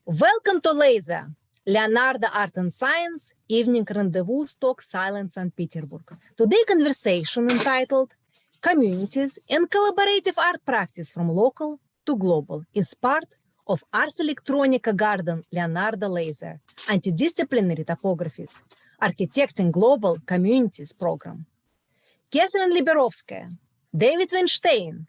Welcome to LASER, Leonardo Art and Science Evening Rendezvous Talk CYLAND St. Petersburg. Today's conversation entitled Communities and Collaborative Art Practice from Local to Global is part of Ars Electronica Garden Leonardo LASER, Interdisciplinary Topographies, Architecting Global Communities Program. Katherine Liberovskaya, David Weinstein,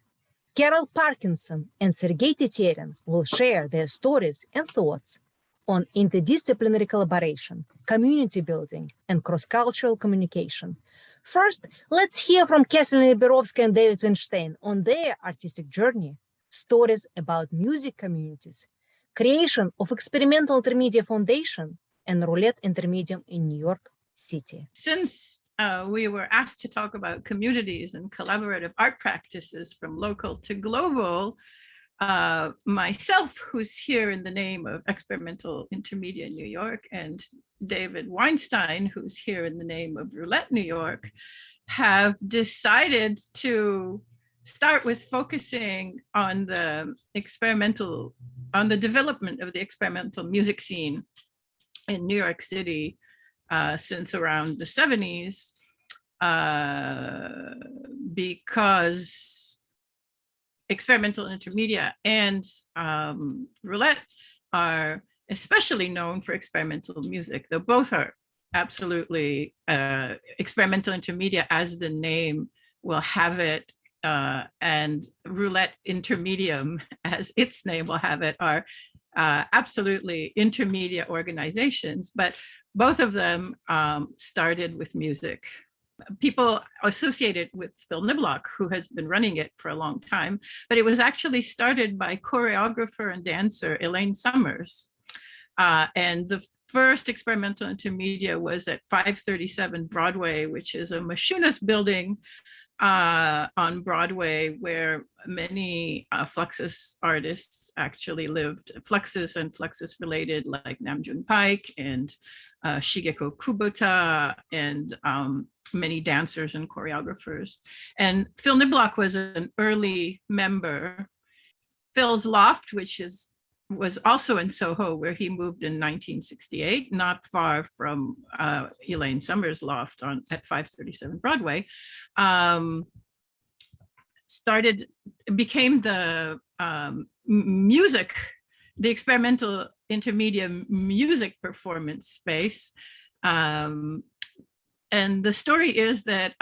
Carol Parkinson and Sergey Teterin will share their stories and thoughts on interdisciplinary collaboration, community building, and cross-cultural communication. First, let's hear from Katherine Liberovskaya and David Weinstein on their artistic journey, stories about music communities, creation of Experimental Intermedia Foundation, and Roulette Intermedium in New York City. Since we were asked to talk about communities and collaborative art practices from local to global, myself, who's here in the name of Experimental Intermedia New York, and David Weinstein, who's here in the name of Roulette New York, have decided to start with focusing on the development of the experimental music scene in New York City since around the 70s, because Experimental Intermedia and Roulette are especially known for experimental music, though both are absolutely Experimental Intermedia, as the name will have it, and Roulette Intermedium, as its name will have it, are absolutely intermedia organizations, but both of them started with music. People associated with Phil Niblock, who has been running it for a long time, but it was actually started by choreographer and dancer Elaine Summers. And the first Experimental Intermedia was at 537 Broadway, which is a machinist building on Broadway, where many Fluxus artists actually lived. Fluxus and Fluxus related, like Namjoon Paik and Shigeko Kubota, and many dancers and choreographers. And Phil Niblock was an early member. Phil's loft, which was also in Soho, where he moved in 1968, not far from Elaine Summers' loft at 537 Broadway, became the the Experimental Intermedia music performance space. And the story is that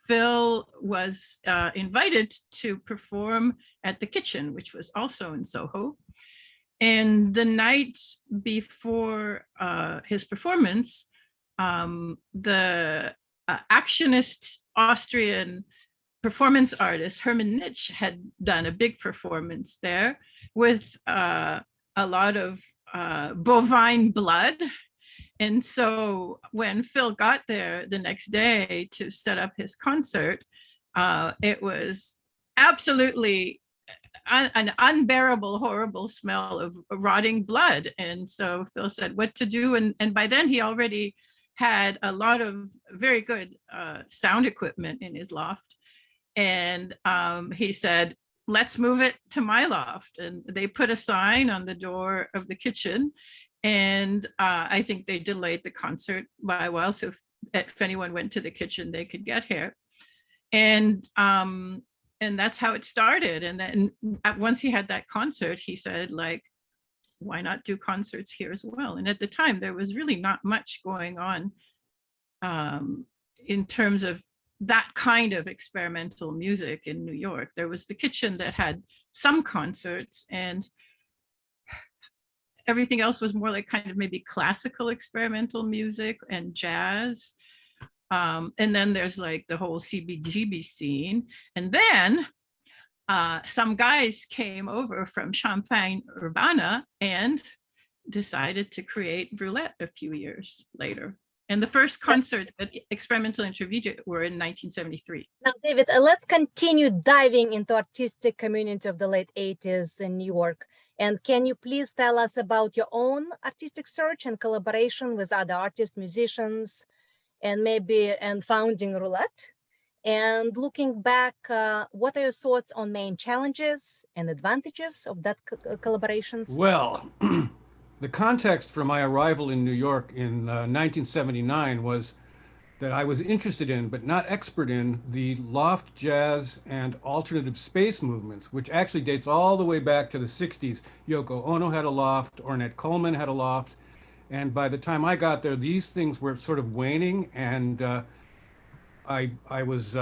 Phil was invited to perform at the Kitchen, which was also in Soho. And the night before his performance, the actionist Austrian performance artist Hermann Nitsch had done a big performance there with a lot of bovine blood. And so when Phil got there the next day to set up his concert, it was absolutely an unbearable, horrible smell of rotting blood. And so Phil said what to do. And by then he already had a lot of very good sound equipment in his loft. And he said, let's move it to my loft. And they put a sign on the door of the Kitchen. And I think they delayed the concert by a while, so if anyone went to the Kitchen, they could get here. And that's how it started. And then once he had that concert, he said, like, why not do concerts here as well? And at the time, there was really not much going on in terms of that kind of experimental music in New York. There was the Kitchen that had some concerts, and everything else was more like kind of maybe classical experimental music and jazz. And then there's like the whole CBGB scene. And then some guys came over from Champaign-Urbana and decided to create Roulette a few years later. And the first concerts at Experimental Intermedia were in 1973. Now, David, let's continue diving into artistic community of the late 80s in New York. And can you please tell us about your own artistic search and collaboration with other artists, musicians, and founding Roulette? And looking back, what are your thoughts on main challenges and advantages of that collaborations? Well, the context for my arrival in New York in 1979 was that I was interested in, but not expert in, the loft jazz and alternative space movements, which actually dates all the way back to the 60s. Yoko Ono had a loft, Ornette Coleman had a loft, and by the time I got there, these things were sort of waning, and I was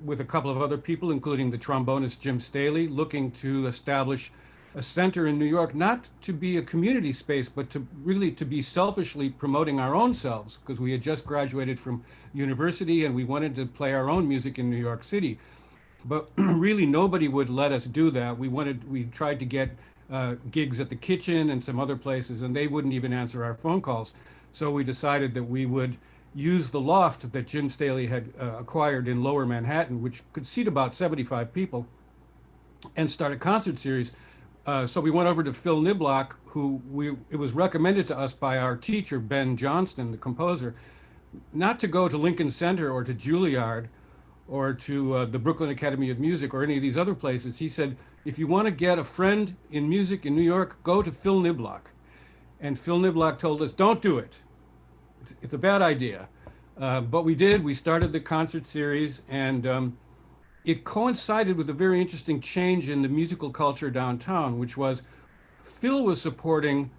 with a couple of other people, including the trombonist Jim Staley, looking to establish a center in New York, not to be a community space, but to really to be selfishly promoting our own selves, because we had just graduated from university and we wanted to play our own music in New York City. But really nobody would let us do that. We tried to get gigs at the Kitchen and some other places, and they wouldn't even answer our phone calls. So we decided that we would use the loft that Jim Staley had acquired in Lower Manhattan, which could seat about 75 people, and start a concert series. So we went over to Phil Niblock, it was recommended to us by our teacher, Ben Johnston, the composer, not to go to Lincoln Center or to Juilliard or to the Brooklyn Academy of Music or any of these other places. He said, if you want to get a friend in music in New York, go to Phil Niblock. And Phil Niblock told us, don't do it. It's a bad idea. But we did. We started the concert series, and it coincided with a very interesting change in the musical culture downtown, which was Phil was supporting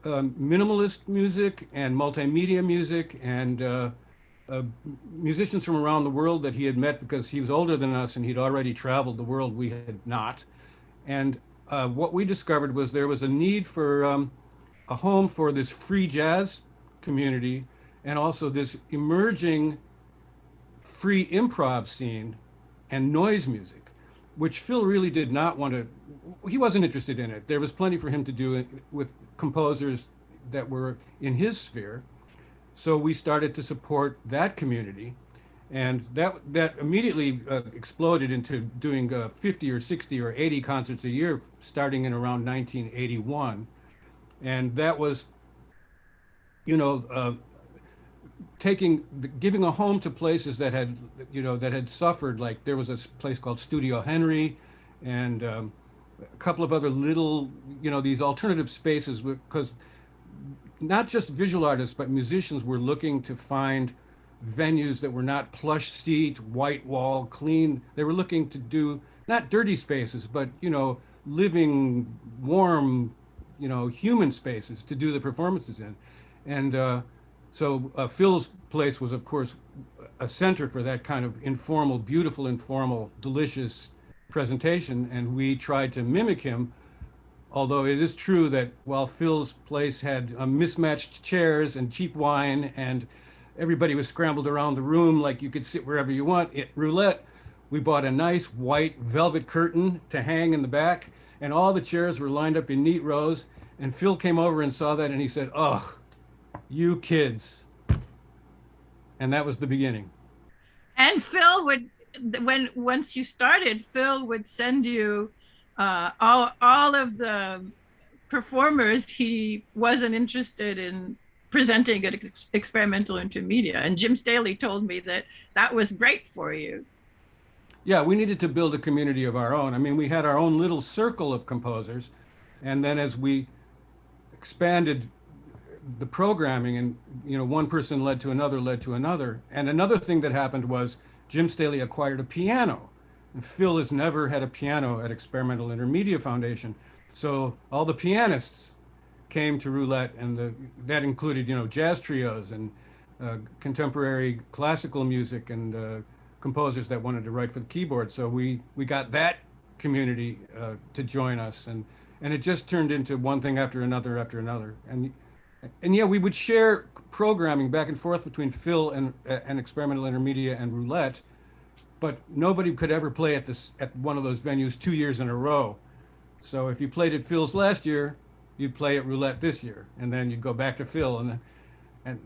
minimalist music and multimedia music and musicians from around the world that he had met because he was older than us and he'd already traveled the world, we had not. And what we discovered was there was a need for a home for this free jazz community and also this emerging free improv scene and noise music, which Phil really did not want to, he wasn't interested in it. There was plenty for him to do with composers that were in his sphere. So we started to support that community, and that immediately exploded into doing 50 or 60 or 80 concerts a year, starting in around 1981. And that was, giving a home to places that had suffered. Like there was a place called Studio Henry, and a couple of other little, these alternative spaces, because not just visual artists, but musicians were looking to find venues that were not plush seat, white wall, clean. They were looking to do not dirty spaces, but, living, warm, human spaces to do the performances in. And so Phil's place was, of course, a center for that kind of informal, beautiful, informal, delicious presentation. And we tried to mimic him. Although it is true that while Phil's place had mismatched chairs and cheap wine and everybody was scrambled around the room like you could sit wherever you want, at Roulette, we bought a nice white velvet curtain to hang in the back, and all the chairs were lined up in neat rows. And Phil came over and saw that and he said, "Ugh, you kids." And that was the beginning. And Phil would, once you started, Phil would send you all of the performers he wasn't interested in presenting at Experimental Intermedia. And Jim Staley told me that was great for you. Yeah, we needed to build a community of our own. I mean, we had our own little circle of composers. And then as we expanded the programming and, one person led to another. And another thing that happened was Jim Staley acquired a piano. And Phil has never had a piano at Experimental Intermedia Foundation. So all the pianists came to Roulette, and that included, jazz trios and contemporary classical music and composers that wanted to write for the keyboard. So we got that community to join us, and it just turned into one thing after another. And yeah, we would share programming back and forth between Phil and Experimental Intermedia and Roulette. But nobody could ever play at one of those venues 2 years in a row. So if you played at Phil's last year, you'd play at Roulette this year, and then you'd go back to Phil, and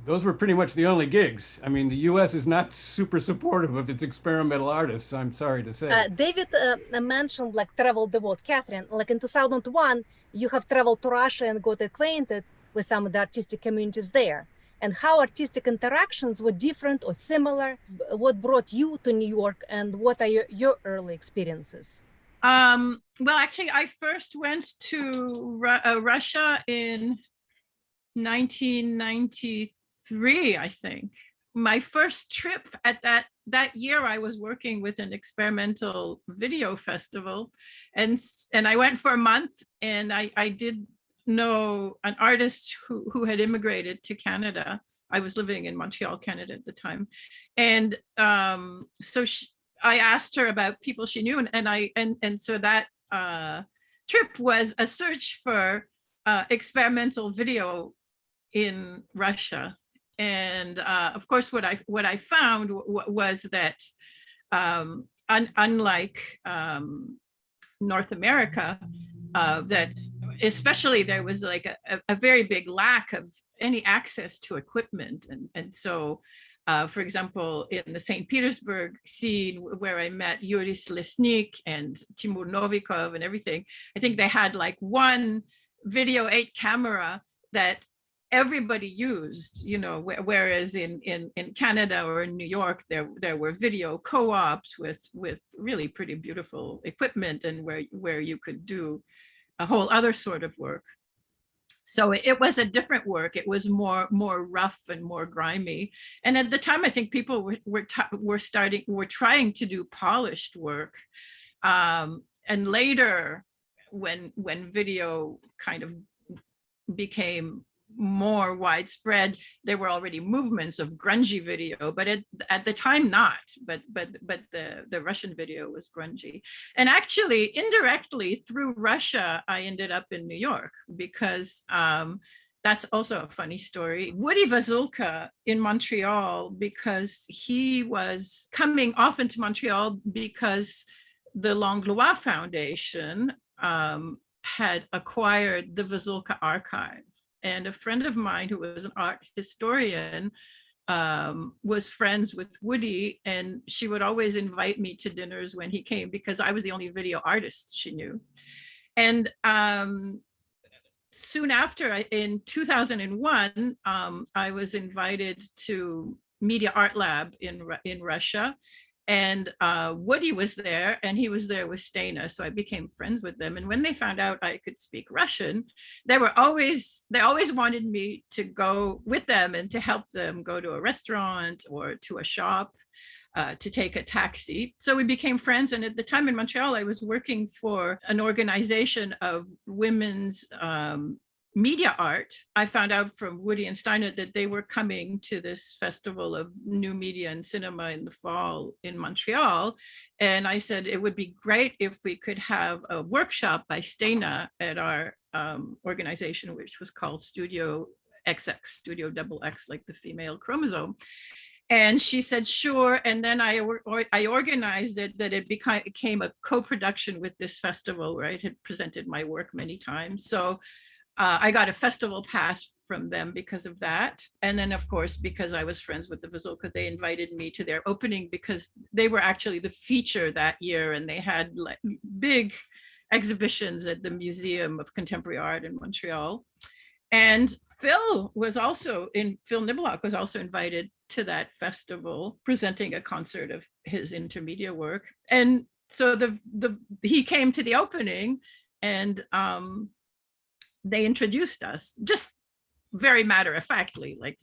those were pretty much the only gigs. I mean, the U.S. is not super supportive of its experimental artists, I'm sorry to say. David mentioned travel the world. Catherine, in 2001, you have traveled to Russia and got acquainted with some of the artistic communities there. and how artistic interactions were different or similar? What brought you to New York, and what are your early experiences? Well, actually, I first went to Russia in 1993, I think. My first trip at that year, I was working with an experimental video festival, and I went for a month, and I did know an artist who had immigrated to Canada. I was living in Montreal, Canada at the time, and so I asked her about people she knew, and so that trip was a search for experimental video in Russia. And of course, what I found was that unlike North America, that especially there was like a very big lack of any access to equipment, and so for example, in the St. Petersburg scene where I met Yuri Selesnik and Timur Novikov and everything, I think they had like one Video 8 camera that everybody used, you know, whereas in Canada or in New York, there were video co-ops with really pretty beautiful equipment, and where you could do a whole other sort of work. So it was a different work. It was more rough and more grimy. And at the time, I think people were trying to do polished work. And later, when video kind of became more widespread, there were already movements of grungy video, but at the time not, but the Russian video was grungy. And actually indirectly through Russia, I ended up in New York, because that's also a funny story. Woody Vazulka in Montreal, because he was coming often to Montreal because the Langlois Foundation had acquired the Vazulka archive. And a friend of mine who was an art historian was friends with Woody, and she would always invite me to dinners when he came, because I was the only video artist she knew. And soon after, in 2001, I was invited to MediaArtLab in Russia. And Woody was there, and he was there with Stana, so I became friends with them. And when they found out I could speak Russian, they always wanted me to go with them and to help them go to a restaurant or to a shop, to take a taxi. So we became friends. And at the time in Montreal, I was working for an organization of women's media art. I found out from Woody and Steiner that they were coming to this festival of new media and cinema in the fall in Montreal. And I said, it would be great if we could have a workshop by Stana at our organization, which was called Studio XX, Studio XX, like the female chromosome. And she said, sure. And then I organized it, that it became a co-production with this festival where I had presented my work many times. So I got a festival pass from them because of that. And then, of course, because I was friends with the Vazulka, they invited me to their opening, because they were actually the feature that year. And they had like big exhibitions at the Museum of Contemporary Art in Montreal. And Phil Niblock was also invited to that festival, presenting a concert of his intermedia work. And so he came to the opening, and they introduced us, just very matter-of-factly, like,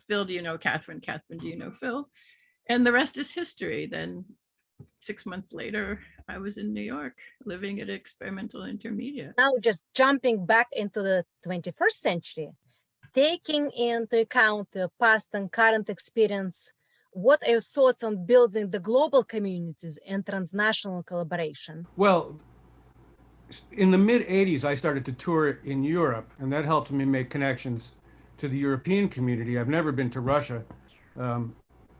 Phil, do you know Katherine? Katherine, do you know Phil? And the rest is history. Then 6 months later, I was in New York, living at Experimental Intermedia. Now, just jumping back into the 21st century, taking into account the past and current experience, what are your thoughts on building the global communities and transnational collaboration? Well, in the mid-'80s, I started to tour in Europe, and that helped me make connections to the European community. I've never been to Russia, and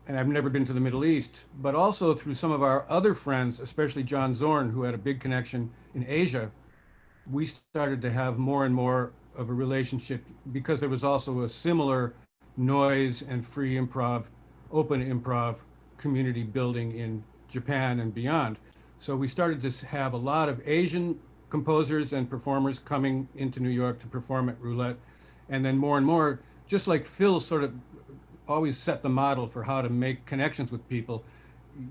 I've never been to the Middle East, but also through some of our other friends, especially John Zorn, who had a big connection in Asia, we started to have more and more of a relationship, because there was also a similar noise and free improv, open improv community building in Japan and beyond. So we started to have a lot of Asian composers and performers coming into New York to perform at Roulette. And then more and more, just like Phil sort of always set the model for how to make connections with people.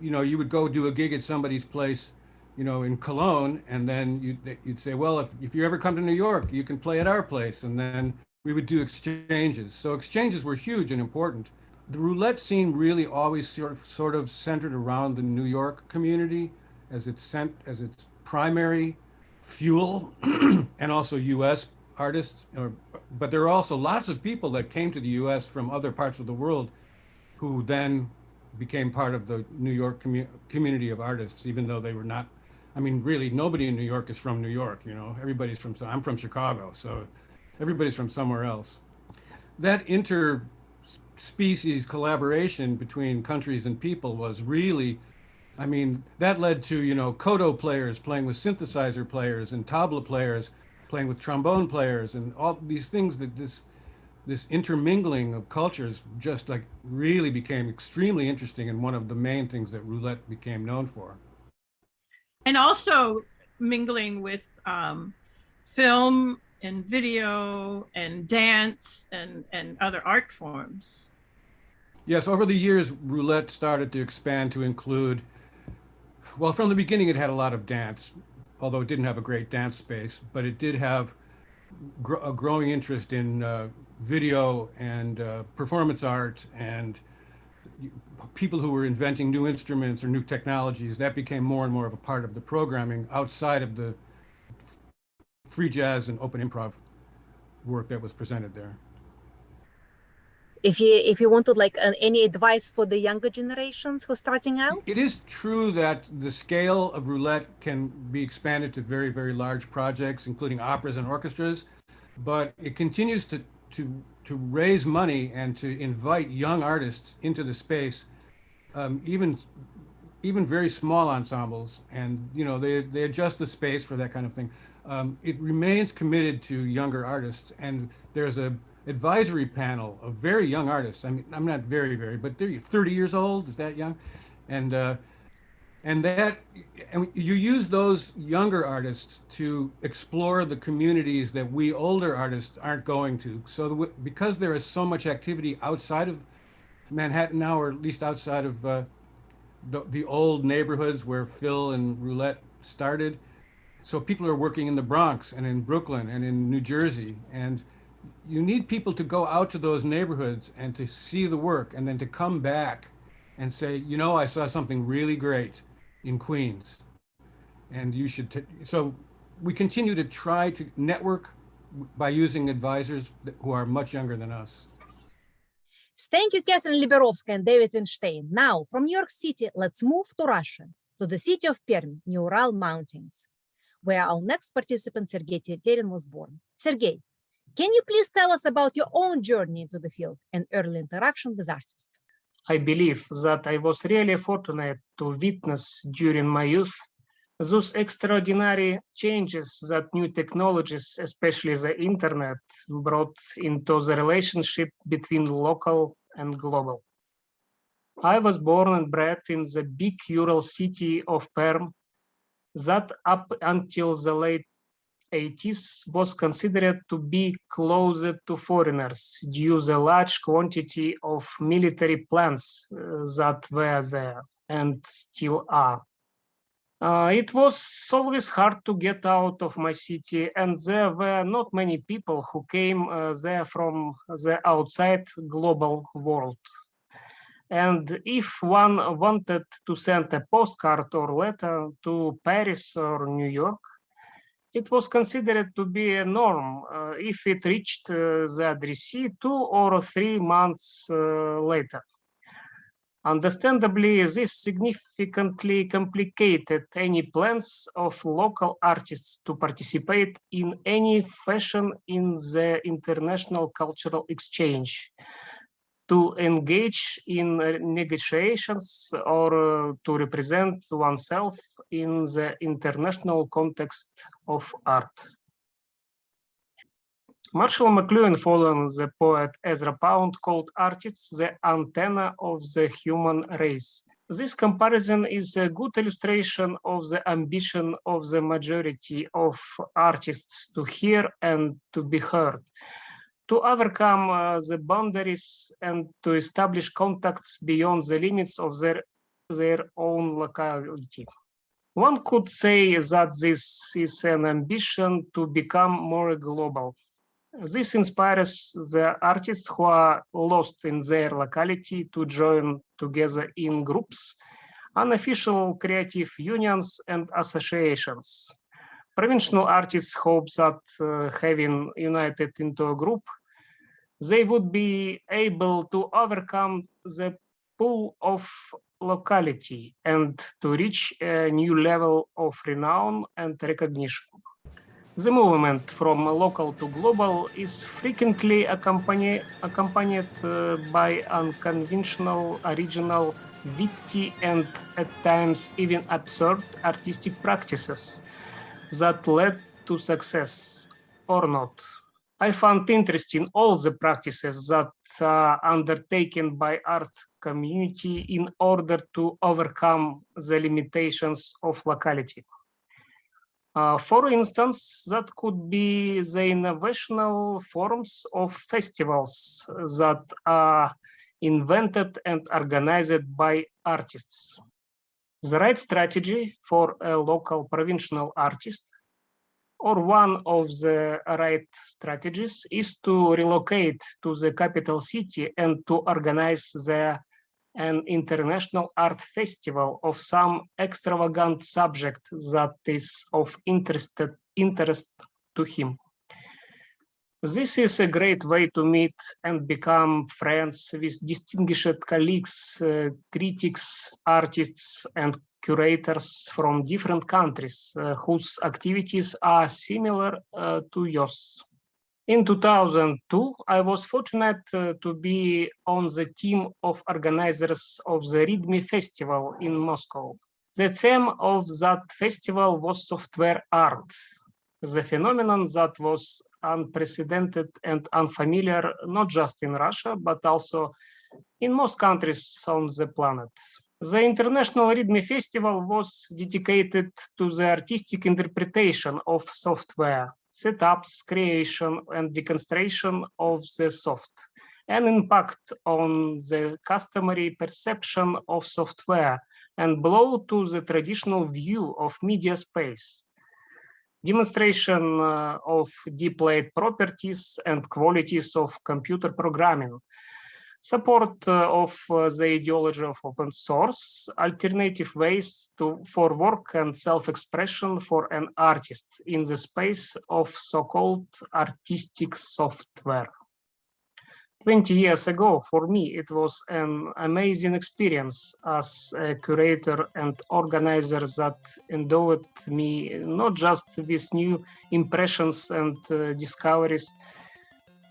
You would go do a gig at somebody's place, in Cologne, and then you'd say, well, if you ever come to New York, you can play at our place. And then we would do exchanges. So exchanges were huge and important. The roulette scene really always sort of centered around the New York community as its primary fuel, and also U.S. artists. But there are also lots of people that came to the U.S. from other parts of the world who then became part of the New York community of artists, even though they were not. I mean, really, nobody in New York is from New York. Everybody's from. I'm from Chicago, so everybody's from somewhere else. That interspecies collaboration between countries and people was really, I mean, that led to, koto players playing with synthesizer players and tabla players playing with trombone players, and all these things, that this intermingling of cultures just like really became extremely interesting, and one of the main things that roulette became known for. And also mingling with film and video and dance and other art forms. Yes, over the years, roulette started to expand to include, well, from the beginning, it had a lot of dance, although it didn't have a great dance space, but it did have a growing interest in video and performance art, and people who were inventing new instruments or new technologies. That became more and more of a part of the programming outside of the free jazz and open improv work that was presented there. If you wanted any advice for the younger generations who are starting out? It is true that the scale of roulette can be expanded to very, very large projects, including operas and orchestras, but it continues to raise money and to invite young artists into the space, even very small ensembles, and they adjust the space for that kind of thing. It remains committed to younger artists, and there's a advisory panel of very young artists. I mean, I'm not very, but they're 30 years old. Is that young? And you use those younger artists to explore the communities that we older artists aren't going to. So because there is so much activity outside of Manhattan now, or at least outside of the old neighborhoods where Phil and roulette started, so people are working in the Bronx and in Brooklyn and in New Jersey, and you need people to go out to those neighborhoods and to see the work, and then to come back and say, I saw something really great in Queens, and you should. So we continue to try to network by using advisors who are much younger than us. Thank you, Katherine Liberovskaya and David Weinstein. Now, from New York City, let's move to Russia, to the city of Perm, in Ural Mountains, where our next participant, Sergey Teterin, was born. Sergey, can you please tell us about your own journey into the field and early interaction with artists? I believe that I was really fortunate to witness during my youth those extraordinary changes that new technologies, especially the internet, brought into the relationship between local and global. I was born and bred in the big Ural city of Perm that up until the late 80s was considered to be closer to foreigners due to the large quantity of military plants that were there and still are. It was always hard to get out of my city, and there were not many people who came there from the outside global world. And if one wanted to send a postcard or letter to Paris or New York, it was considered to be a norm if it reached the addressee 2 or 3 months later. Understandably, this significantly complicated any plans of local artists to participate in any fashion in the international cultural exchange, to engage in negotiations, or to represent oneself in the international context of art. Marshal McLuhan, following the poet Ezra Pound, called artists the antennae of the human race. This comparison is a good illustration of the ambition of the majority of artists to hear and to be heard, to overcome the boundaries and to establish contacts beyond the limits of their own locality. One could say that this is an ambition to become more global. This inspires the artists who are lost in their locality to join together in groups, unofficial creative unions and associations. Provincial artists hope that having united into a group, they would be able to overcome the pull of locality and to reach a new level of renown and recognition. The movement from local to global is frequently accompanied by unconventional, original, witty, and at times even absurd artistic practices that led to success or not. I found interesting all the practices that are undertaken by art community in order to overcome the limitations of locality. For instance, that could be the innovational forms of festivals that are invented and organized by artists. The right strategy for a local provincial artist, or one of the right strategies, is to relocate to the capital city and to organize an international art festival of some extravagant subject that is of interest to him. This is a great way to meet and become friends with distinguished colleagues, critics, artists, and curators from different countries whose activities are similar to yours. In 2002, I was fortunate to be on the team of organizers of the README Festival in Moscow. The theme of that festival was software art, the phenomenon that was unprecedented and unfamiliar not just in Russia, but also in most countries on the planet. The International README Festival was dedicated to the artistic interpretation of software, setups, creation, and deconstruction of the soft, and impact on the customary perception of software, and blow to the traditional view of media space. Demonstration of deep laid properties and qualities of computer programming, support of the ideology of open source, alternative ways for work and self-expression for an artist in the space of so-called artistic software. 20 years ago, for me, it was an amazing experience as a curator and organizer that endowed me not just with new impressions and discoveries,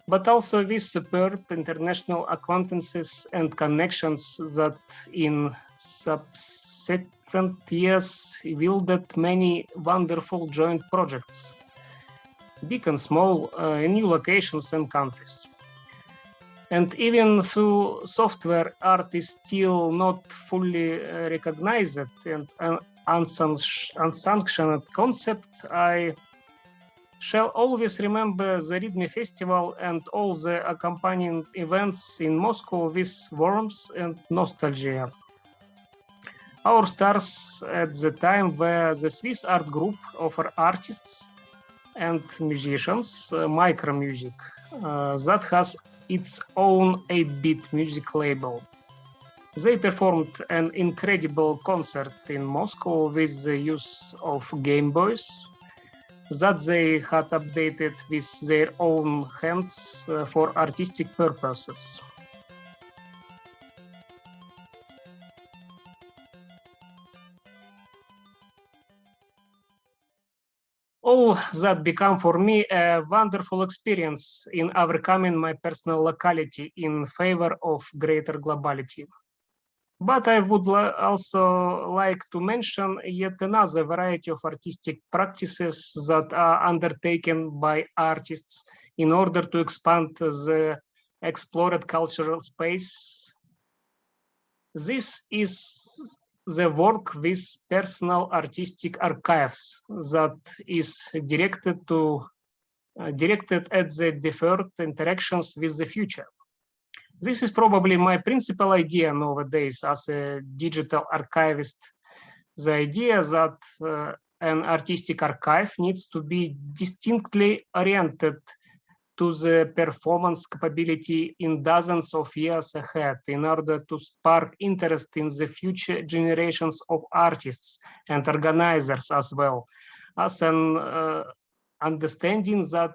but also with superb international acquaintances and connections that in subsequent years yielded many wonderful joint projects, big and small, in new locations and countries. And even though software art is still not fully recognized and unsanctioned concept, I shall always remember the README Festival and all the accompanying events in Moscow with warmth and nostalgia. Our stars at the time were the Swiss art group of artists and musicians, Micromusic, that has its own 8-bit music label. They performed an incredible concert in Moscow with the use of Game Boys that they had updated with their own hands for artistic purposes. All that became for me a wonderful experience in overcoming my personal locality in favor of greater globality. But I would also like to mention yet another variety of artistic practices that are undertaken by artists in order to expand the explored cultural space. This is the work with personal artistic archives that is directed to directed at the deferred interactions with the future. This is probably my principal idea nowadays as a digital archivist. The idea that an artistic archive needs to be distinctly oriented to the performance capability in dozens of years ahead in order to spark interest in the future generations of artists and organizers, as well as an understanding that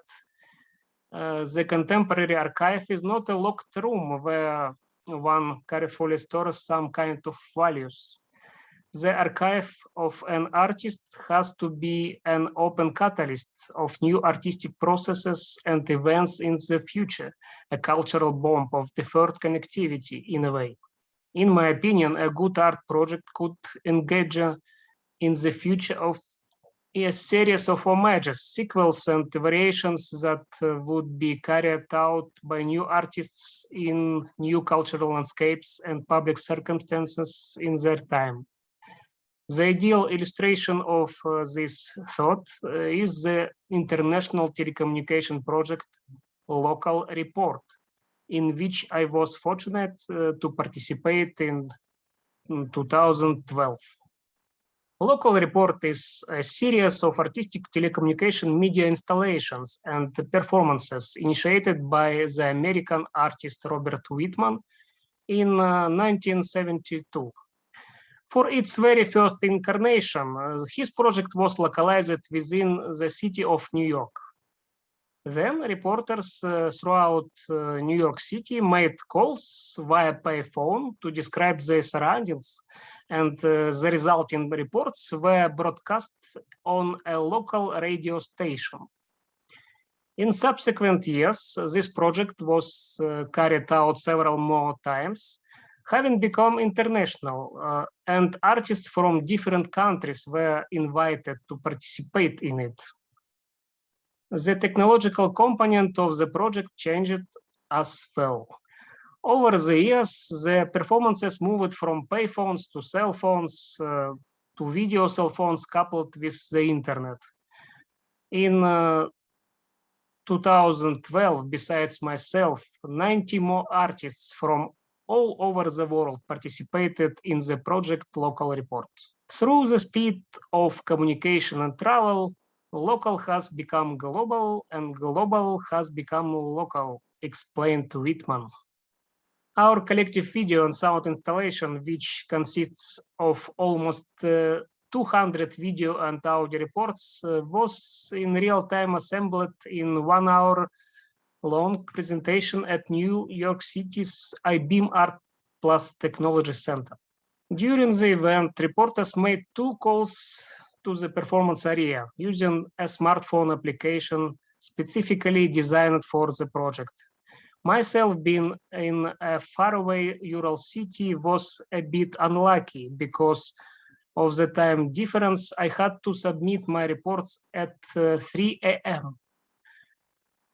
the contemporary archive is not a locked room where one carefully stores some kind of values. The archive of an artist has to be an open catalyst of new artistic processes and events in the future, a cultural bomb of deferred connectivity in a way. In my opinion, a good art project could engage in the future of a series of homages, sequels, and variations that would be carried out by new artists in new cultural landscapes and public circumstances in their time. The ideal illustration of this thought is the international telecommunication project Local Report, in which I was fortunate to participate in 2012. Local Report is a series of artistic telecommunication media installations and performances initiated by the American artist Robert Whitman in 1972. For its very first incarnation, his project was localized within the city of New York. Then reporters throughout New York City made calls via payphone to describe their surroundings, and the resulting reports were broadcast on a local radio station. In subsequent years, this project was carried out several more times, having become international, and artists from different countries were invited to participate in it. The technological component of the project changed as well. Over the years, the performances moved from payphones to cell phones, to video cell phones coupled with the internet. In 2012, besides myself, 90 more artists from all over the world participated in the project Local Report. Through the speed of communication and travel, local has become global and global has become local, explained Whitman. Our collective video and sound installation, which consists of almost 200 video and audio reports, was in real time assembled in 1 hour long presentation at New York City's IBEAM Art Plus Technology Center. During the event, reporters made 2 calls to the performance area using a smartphone application specifically designed for the project. Myself, being in a faraway Ural city, was a bit unlucky because of the time difference. I had to submit my reports at 3 a.m.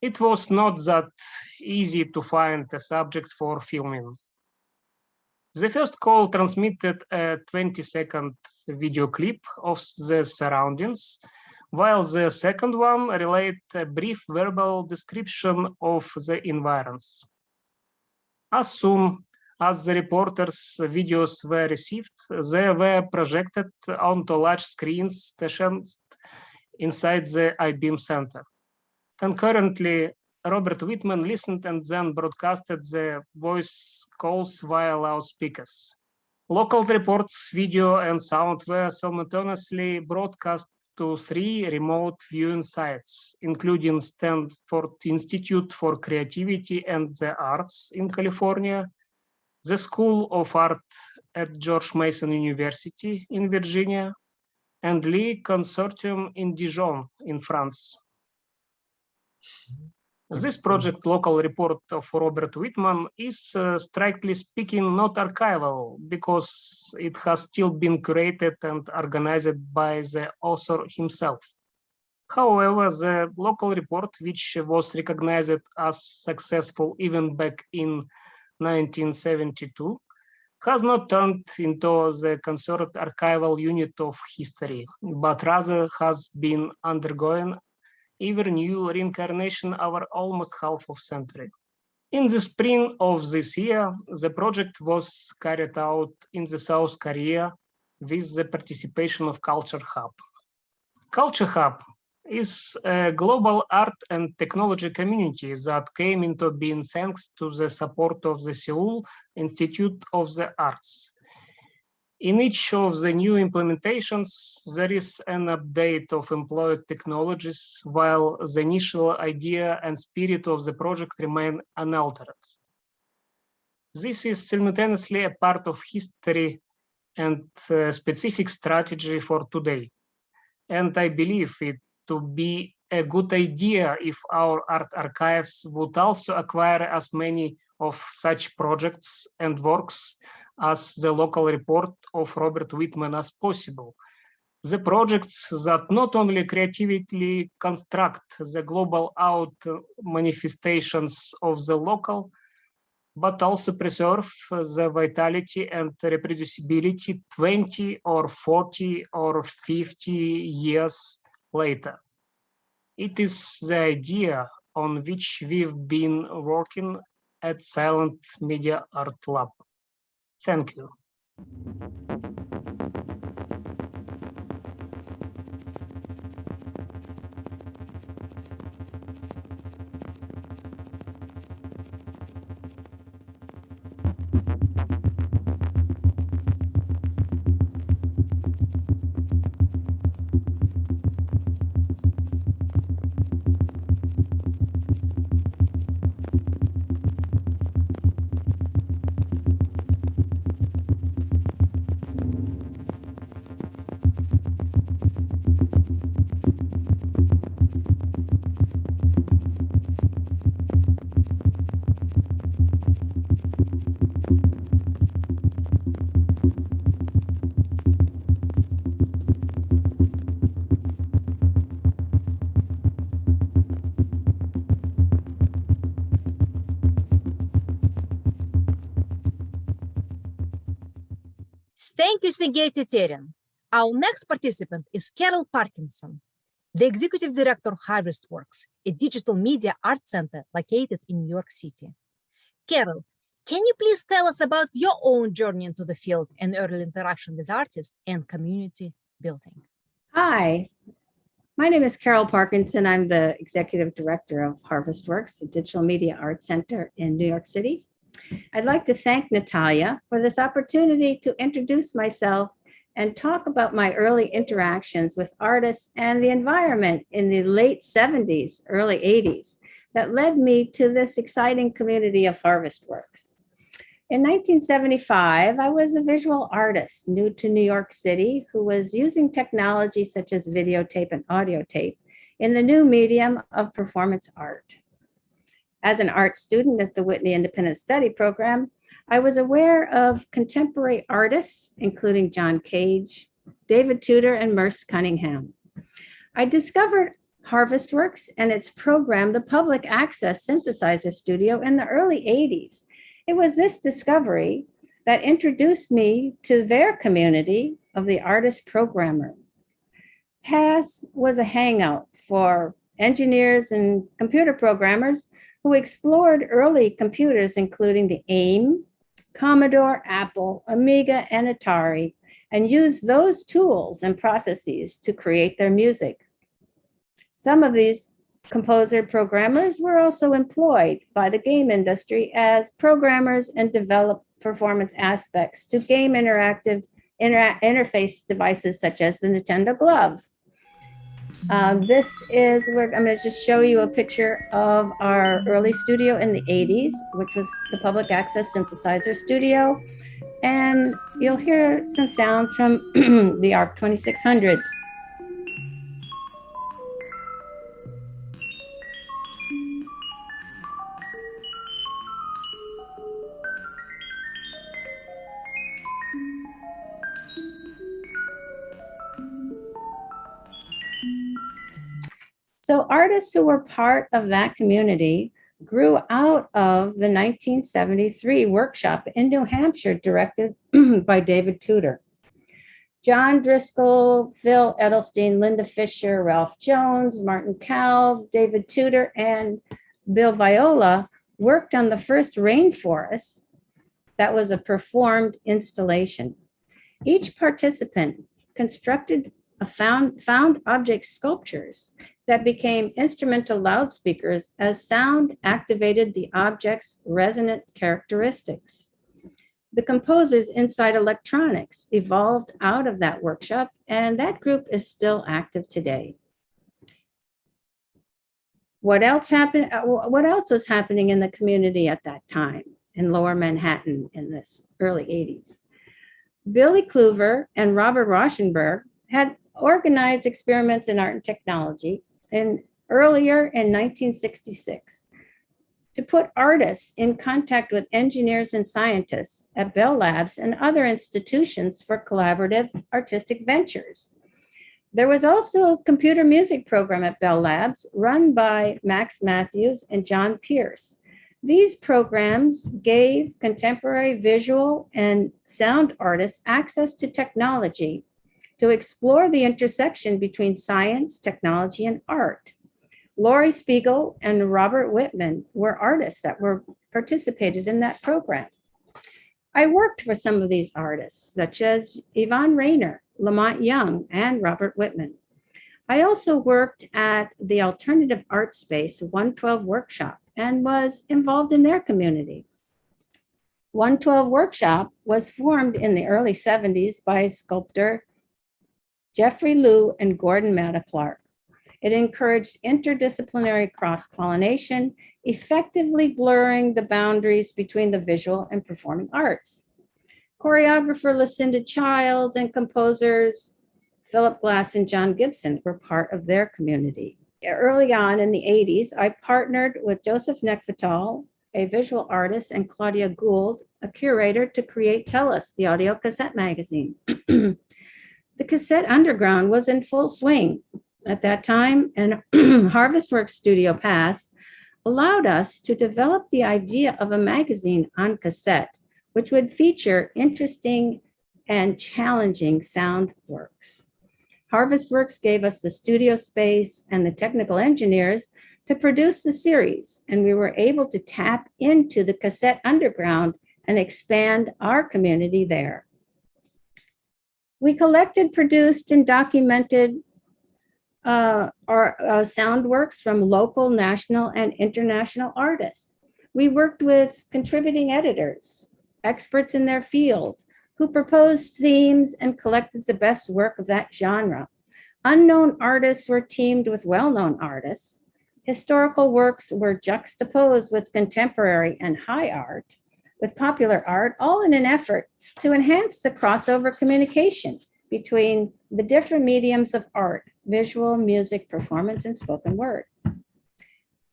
It was not that easy to find a subject for filming. The first call transmitted a 20-second video clip of the surroundings, while the second one relayed a brief verbal description of the environs. As soon as the reporters' videos were received, they were projected onto large screens stationed inside the IBEAM Center. Concurrently, Robert Whitman listened and then broadcasted the voice calls via loudspeakers. Local Reports, video and sound were simultaneously broadcast to 3 remote viewing sites, including Stanford Institute for Creativity and the Arts in California, the School of Art at George Mason University in Virginia, and Lee Consortium in Dijon in France. This project, Local Report of Robert Whitman, is strictly speaking not archival because it has still been curated and organized by the author himself. However, the Local Report, which was recognized as successful even back in 1972, has not turned into the considered archival unit of history, but rather has been undergoing ever new reincarnation over almost half of century. In the spring of this year, the project was carried out in the South Korea with the participation of Culture Hub. Culture Hub is a global art and technology community that came into being thanks to the support of the Seoul Institute of the Arts. In each of the new implementations, there is an update of employed technologies, while the initial idea and spirit of the project remain unaltered. This is simultaneously a part of history and a specific strategy for today. And I believe it to be a good idea if our art archives would also acquire as many of such projects and works as the local report of Robert Whitman as possible. The projects that not only creatively construct the global out manifestations of the local, but also preserve the vitality and reproducibility 20 or 40 or 50 years later. It is the idea on which we've been working at CYLAND MediaArtLab. Thank you. Thank you, Sergey Teterin. Our next participant is Carol Parkinson, the Executive Director of Harvestworks, a digital media art center located in New York City. Carol, can you please tell us about your own journey into the field and early interaction with artists and community building? Hi, my name is Carol Parkinson. I'm the Executive Director of Harvestworks, a digital media art center in New York City. I'd like to thank Natalia for this opportunity to introduce myself and talk about my early interactions with artists and the environment in the late 70s, early 80s that led me to this exciting community of Harvestworks. In 1975, I was a visual artist new to New York City who was using technology such as videotape and audio tape in the new medium of performance art. As an art student at the Whitney Independent Study Program, I was aware of contemporary artists, including John Cage, David Tudor, and Merce Cunningham. I discovered Harvestworks and its program, the Public Access Synthesizer Studio, in the early 80s. It was this discovery that introduced me to their community of the artist programmer. PASS was a hangout for engineers and computer programmers who explored early computers, including the AIM, Commodore, Apple, Amiga, and Atari, and used those tools and processes to create their music. Some of these composer programmers were also employed by the game industry as programmers and developed performance aspects to game interactive interface devices such as the Nintendo Glove. I'm going to just show you a picture of our early studio in the 80s, which was the Public Access Synthesizer Studio. And you'll hear some sounds from the ARC 2600. So artists who were part of that community grew out of the 1973 workshop in New Hampshire directed by David Tudor. John Driscoll, Phil Edelstein, Linda Fisher, Ralph Jones, Martin Calv, David Tudor, and Bill Viola worked on the first rainforest that was a performed installation. Each participant constructed found object sculptures that became instrumental loudspeakers as sound activated the object's resonant characteristics. The composers inside electronics evolved out of that workshop, and that group is still active today. What else happened? What else was happening in the community at that time in Lower Manhattan in this early 80s? Billy Kluver and Robert Rauschenberg had organized experiments in art and technology earlier in 1966 to put artists in contact with engineers and scientists at Bell Labs and other institutions for collaborative artistic ventures. There was also a computer music program at Bell Labs run by Max Matthews and John Pierce. These programs gave contemporary visual and sound artists access to technology to explore the intersection between science, technology, and art. Laurie Spiegel and Robert Whitman were artists that participated in that program. I worked for some of these artists, such as Yvonne Rainer, Lamont Young, and Robert Whitman. I also worked at the Alternative Art Space 112 Workshop and was involved in their community. 112 Workshop was formed in the early 70s by sculptor Jeffrey Liu and Gordon Matta Clark. It encouraged interdisciplinary cross-pollination, effectively blurring the boundaries between the visual and performing arts. Choreographer Lucinda Childs and composers Philip Glass and John Gibson were part of their community. Early on in the 80s, I partnered with Joseph Nekvital, a visual artist, and Claudia Gould, a curator, to create Tell Us, the audio cassette magazine. The cassette underground was in full swing at that time, and Harvestworks Studio Pass allowed us to develop the idea of a magazine on cassette, which would feature interesting and challenging sound works. Harvestworks gave us the studio space and the technical engineers to produce the series, and we were able to tap into the cassette underground and expand our community there. We collected, produced, and documented our sound works from local, national, and international artists. We worked with contributing editors, experts in their field, who proposed themes and collected the best work of that genre. Unknown artists were teamed with well-known artists. Historical works were juxtaposed with contemporary and high art, with popular art, all in an effort to enhance the crossover communication between the different mediums of art, visual, music, performance, and spoken word.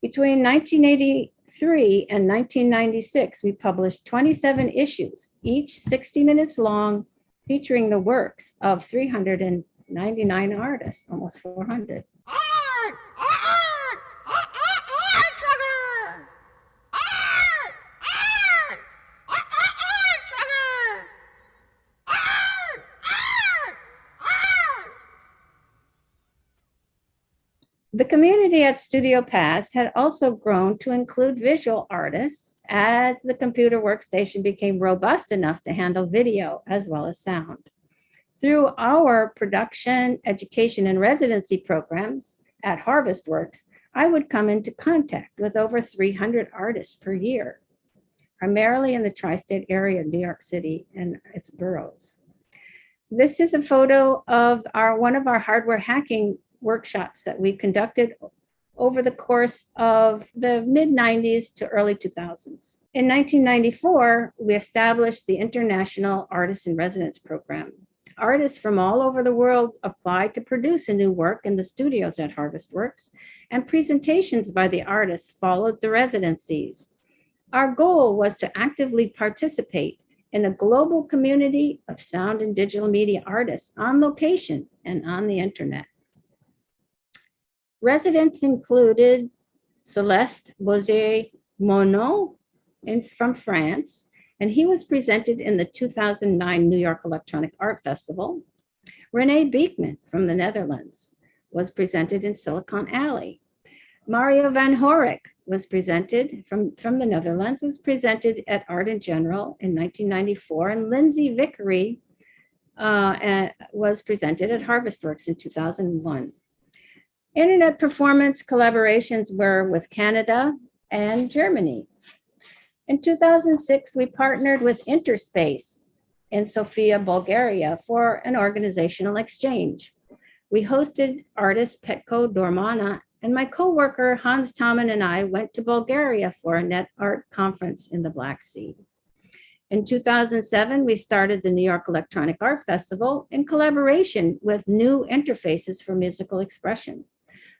Between 1983 and 1996, we published 27 issues, each 60 minutes long, featuring the works of 399 artists, almost 400. The community at Studio Pass had also grown to include visual artists as the computer workstation became robust enough to handle video as well as sound. Through our production, education, and residency programs at Harvestworks, I would come into contact with over 300 artists per year, primarily in the tri-state area of New York City and its boroughs. This is a photo of one of our hardware hacking workshops that we conducted over the course of the mid-90s to early 2000s. In 1994, we established the International Artists in Residence Program. Artists from all over the world applied to produce a new work in the studios at Harvestworks, and presentations by the artists followed the residencies. Our goal was to actively participate in a global community of sound and digital media artists on location and on the internet. Residents included Celeste Bozier-Monod from France, and he was presented in the 2009 New York Electronic Art Festival. Renee Beekman from the Netherlands was presented in Silicon Alley. Mario van Horik was presented from the Netherlands, was presented at Art in General in 1994, and Lindsay Vickery was presented at Harvestworks in 2001. Internet performance collaborations were with Canada and Germany. In 2006, we partnered with Interspace in Sofia, Bulgaria for an organizational exchange. We hosted artist Petko Dormana, and my co-worker Hans Taman and I went to Bulgaria for a net art conference in the Black Sea. In 2007, we started the New York Electronic Art Festival in collaboration with New Interfaces for Musical Expression.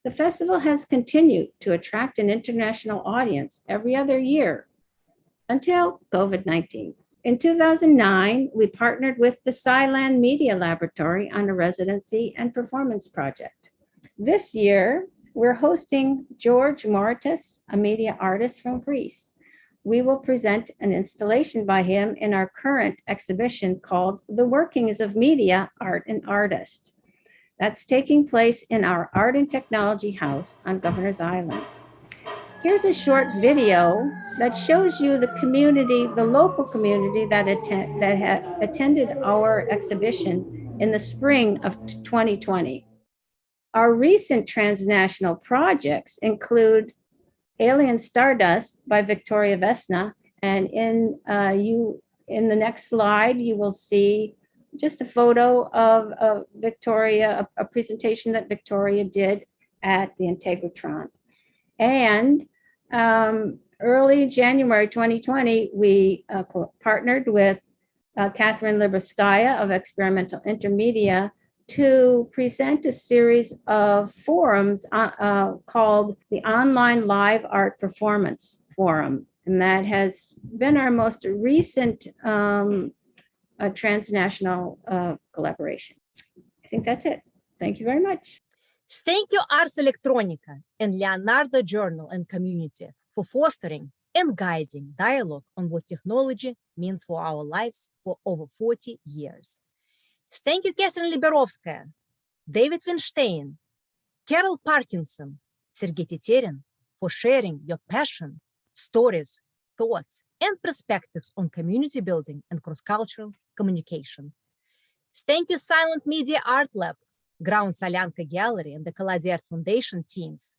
The festival has continued to attract an international audience every other year until COVID-19. In 2009, we partnered with the CYLAND Media Laboratory on a residency and performance project. This year, we're hosting George Moritas, a media artist from Greece. We will present an installation by him in our current exhibition called The Workings of Media, Art and Artist. That's taking place in our Art and Technology House on Governor's Island. Here's a short video that shows you the community, the local community that had attended our exhibition in the spring of 2020. Our recent transnational projects include Alien Stardust by Victoria Vesna, and in the next slide, you will see just a photo of Victoria, a presentation that Victoria did at the Integratron. And early January 2020, we partnered with Katherine Liberovskaya of Experimental Intermedia to present a series of forums called the Online Live Art Performance Forum. And that has been our most recent transnational collaboration. I think that's it. Thank you very much. Thank you, Ars Electronica and Leonardo Journal and Community for fostering and guiding dialogue on what technology means for our lives for over 40 years. Thank you, Katherine Liberovskaya, David Weinstein, Carol Parkinson, Sergey Teterin for sharing your passion, stories, thoughts, and perspectives on community building and cross-cultural communication. Thank you, CYLAND MediaArtLab, Ground Solyanka Gallery, and the Kolodzei Art Foundation teams,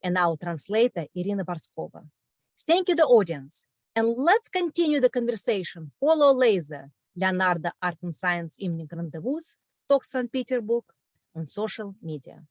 and our translator, Irina Barskova. Thank you, the audience. And let's continue the conversation. Follow later Leonardo Art and Science Evening Rendezvous, Talks St. Petersburg on social media.